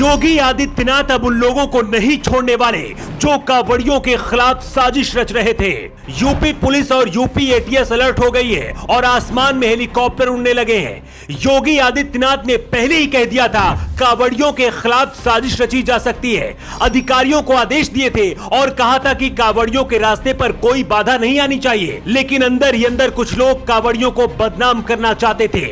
योगी आदित्यनाथ अब उन लोगों को नहीं छोड़ने वाले जो कांवड़ियों के खिलाफ साजिश रच रहे थे। यूपी पुलिस और यूपी एटीएस अलर्ट हो गई है और आसमान में हेलीकॉप्टर उड़ने लगे हैं। योगी आदित्यनाथ ने पहले ही कह दिया था कांवड़ियों के खिलाफ साजिश रची जा सकती है। अधिकारियों को आदेश दिए थे और कहा था कि कांवड़ियों के रास्ते पर कोई बाधा नहीं आनी चाहिए, लेकिन अंदर ही अंदर कुछ लोग कांवड़ियों को बदनाम करना चाहते थे।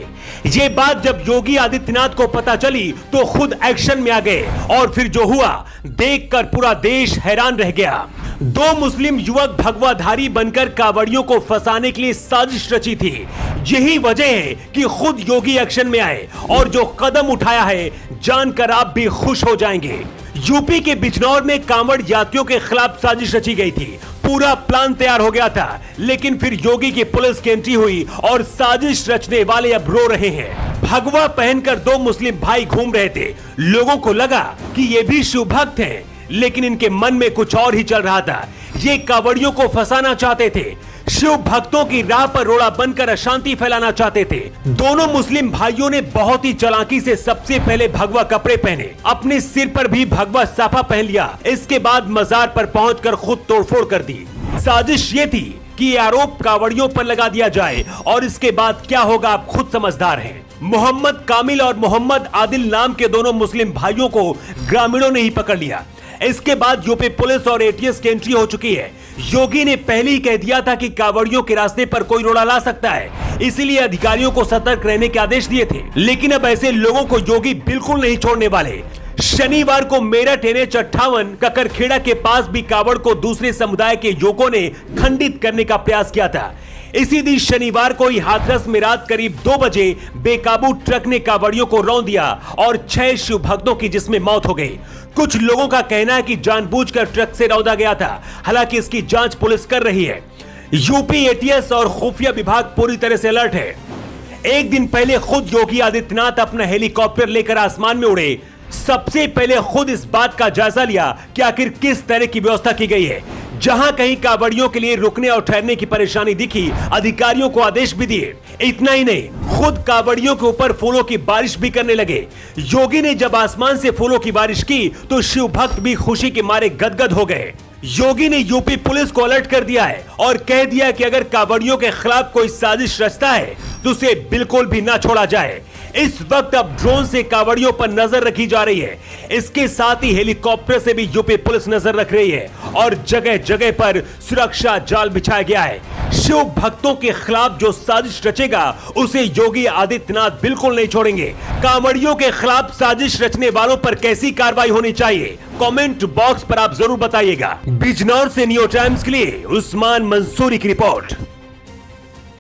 ये बात जब योगी आदित्यनाथ को पता चली तो खुद एक्शन में आ गए और फिर जो हुआ देखकर पूरा देश हैरान रह गया। दो मुस्लिम युवक भगवाधारी बनकर कांवड़ियों को फंसाने के लिए साजिश रची थी। यही वजह है कि खुद योगी एक्शन में आए और जो कदम उठाया है जानकर आप भी खुश हो जाएंगे। यूपी के बिजनौर में कांवड़ यात्रियों के खिलाफ साजिश रची गई थी। पूरा प्लान तैयार हो गया था, लेकिन फिर योगी की पुलिस की एंट्री हुई और साजिश रचने वाले अब रो रहे हैं। भगवा पहनकर दो मुस्लिम भाई घूम रहे थे। लोगों को लगा कि ये भी शिव भक्त हैं, लेकिन इनके मन में कुछ और ही चल रहा था। ये कांवड़ियों को फंसाना चाहते थे, शिव भक्तों की राह पर रोड़ा बनकर अशांति फैलाना चाहते थे। दोनों मुस्लिम भाइयों ने बहुत ही चालाकी से सबसे पहले भगवा कपड़े पहने, अपने सिर पर भी भगवा साफा पहन लिया। इसके बाद मजार पर पहुंचकर खुद तोड़फोड़ कर दी। साजिश ये थी कि ये आरोप कांवड़ियों पर लगा दिया जाए और इसके बाद क्या होगा आप खुद समझदार हैं। मोहम्मद कामिल और मोहम्मद आदिल नाम के दोनों मुस्लिम भाइयों को ग्रामीणों ने ही पकड़ लिया। इसके बाद यूपी पुलिस और एटीएस की एंट्री हो चुकी है। योगी ने पहले ही कह दिया था कि कांवड़ियों के रास्ते पर कोई रोड़ा ला सकता है, इसीलिए अधिकारियों को सतर्क रहने के आदेश दिए थे। लेकिन अब ऐसे लोगों को योगी बिल्कुल नहीं छोड़ने वाले। शनिवार को मेरठ NH58 ककरखेड़ा के पास भी कांवड़ को दूसरे समुदाय के युवकों ने खंडित करने का प्रयास किया था। इसी दिन शनिवार को ही हाथरस में रात करीब 2 बजे बेकाबू ट्रक ने कांवड़ियों को रौंद दिया और 6 शिव भक्तों की जिसमें मौत हो गई। कुछ लोगों का कहना है कि जानबूझकर ट्रक से रौंदा गया था। हालांकि इसकी जांच पुलिस कर रही है। यूपी एटीएस और खुफिया विभाग पूरी तरह से अलर्ट है। एक दिन पहले खुद योगी आदित्यनाथ अपना हेलीकॉप्टर लेकर आसमान में उड़े। सबसे पहले खुद इस बात का जायजा लिया कि आखिर किस तरह की व्यवस्था की गई है। जहां कहीं कांवड़ियों के लिए रुकने और ठहरने की परेशानी दिखी, अधिकारियों को आदेश भी दिए। इतना ही नहीं, खुद कांवड़ियों के ऊपर फूलों की बारिश भी करने लगे। योगी ने जब आसमान से फूलों की बारिश की तो शिव भक्त भी खुशी के मारे गदगद हो गए। योगी ने यूपी पुलिस को अलर्ट कर दिया है और कह दिया कि अगर कांवड़ियों के खिलाफ कोई साजिश रचता है तो उसे बिल्कुल भी ना छोड़ा जाए। इस वक्त अब ड्रोन से कांवड़ियों पर नजर रखी जा रही है। इसके साथ ही हेलीकॉप्टर से भी यूपी पुलिस नजर रख रही है और जगह जगह पर सुरक्षा जाल बिछाया गया है। शिव भक्तों के खिलाफ जो साजिश रचेगा उसे योगी आदित्यनाथ बिल्कुल नहीं छोड़ेंगे। कांवड़ियों के खिलाफ साजिश रचने वालों पर कैसी कार्रवाई होनी चाहिए, कमेंट बॉक्स पर आप जरूर बताइएगा। बिजनौर से न्यू टाइम्स के लिए उस्मान मंसूरी की रिपोर्ट।